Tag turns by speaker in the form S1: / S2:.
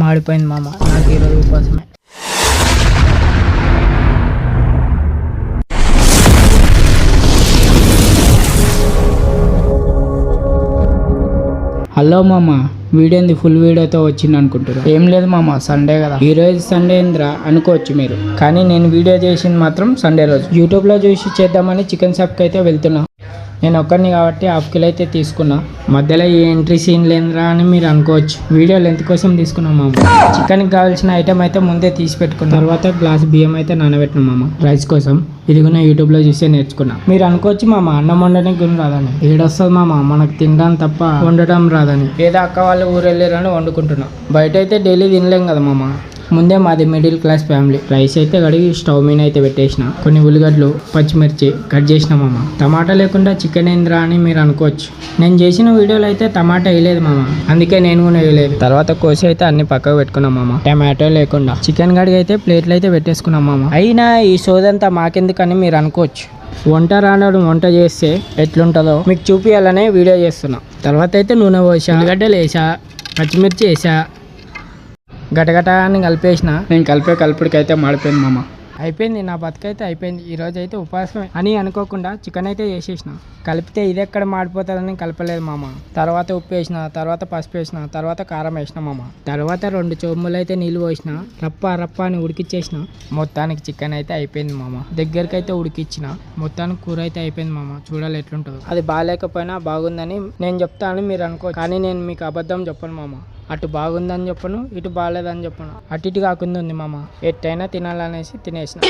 S1: మాడిపోయింది మామ, నాకు ఈరోజు ఉపవాసమే. హలో మామ, వీడియో ఏంది ఫుల్ వీడియోతో వచ్చింది అనుకుంటారు? ఏం లేదు మామ, సండే కదా. ఈ రోజు సండే ఏంద్రా అనుకోవచ్చు మీరు, కానీ నేను వీడియో చేసింది మాత్రం సండే రోజు. యూట్యూబ్లో చూసి చేద్దామని చికెన్ షాప్కి అయితే వెళ్తున్నా. నేను ఒక్కరిని కాబట్టి హాఫ్ కిలో అయితే తీసుకున్నా. మధ్యలో ఈ ఎంట్రీ సీన్ లేదురా అని మీరు అనుకోవచ్చు. వీడియో లెంత్ కోసం తీసుకున్నాం మామ. చికెన్కి కావాల్సిన ఐటమ్ అయితే ముందే తీసి పెట్టుకున్న తర్వాత గ్లాస్ బియ్యం అయితే నానబెట్టినాం మామ రైస్ కోసం. ఇది కూడా యూట్యూబ్లో చూసే నేర్చుకున్నా. మీరు అనుకోవచ్చు మామ అన్నం వండడానికి గురి రాదని. ఏడొస్తుంది మామ, మనకు తినడం తప్ప వండటం రాదని. ఏదో అక్క వాళ్ళు ఊరు వెళ్ళారని వండుకుంటున్నాం. బయట అయితే డైలీ తినలేం కదా మామ. ముందే మాది మిడిల్ క్లాస్ ఫ్యామిలీ. రైస్ అయితే కడిగి స్టవ్ మీద అయితే పెట్టేసిన. కొన్ని ఉల్లిగడ్డలు, పచ్చిమిర్చి కట్ చేసిన మామ. టమాటా లేకుండా చికెన్ ఏంద్రా అని మీరు అనుకోవచ్చు. నేను చేసిన వీడియోలో అయితే టమాటా వేయలేదు మామ, అందుకే నేను కూడా వేయలేదు. తర్వాత కోసి అయితే అన్ని పక్కకు పెట్టుకున్నాం మామ, టమాటో లేకుండా. చికెన్ కడిగి అయితే ప్లేట్లు అయితే పెట్టేసుకున్నాం మామ. అయినా ఈ సోదంతా మాకెందుకని మీరు అనుకోవచ్చు. వంట రానడం వంట చేస్తే ఎట్లుంటుందో మీకు చూపించాలనే వీడియో చేస్తున్నా. తర్వాత అయితే నూనె పోసా, ఉల్లిగడ్డలు వేసా, పచ్చిమిర్చి వేసా, గటగట అని కలిపేసిన. నేను కలుపుడికైతే మాడిపోయింది మామ. అయిపోయింది నా బతుకైతే అయిపోయింది. ఈరోజు అయితే ఉపవాసమే అని అనుకోకుండా చికెన్ అయితే చేసేసిన. కలిపితే ఇది ఎక్కడ మాడిపోతుందని కలపలేదు మామ. తర్వాత ఉప్పు వేసిన, తర్వాత పసుపు వేసిన, తర్వాత కారం వేసిన మామ. తర్వాత 2 చెంబులు అయితే నీళ్ళు పోసిన. రప్ప అని ఉడికిచ్చేసిన. మొత్తానికి చికెన్ అయితే అయిపోయింది మామ. దగ్గరికి అయితే ఉడికిచ్చిన. మొత్తానికి కూర అయితే అయిపోయింది మామ. చూడాలి ఎట్లుంటుందో. అది బాగాలేకపోయినా బాగుందని నేను చెప్తాను మీరు అనుకో, కానీ నేను మీకు అబద్ధం చెప్పను మామ. అటు బాగుందని చెప్పను, ఇటు బాగాలేదని చెప్పను. అటు ఇటు కాకుండా ఉంది మామ. ఎట్టయినా తినాలనేసి తినేసిన.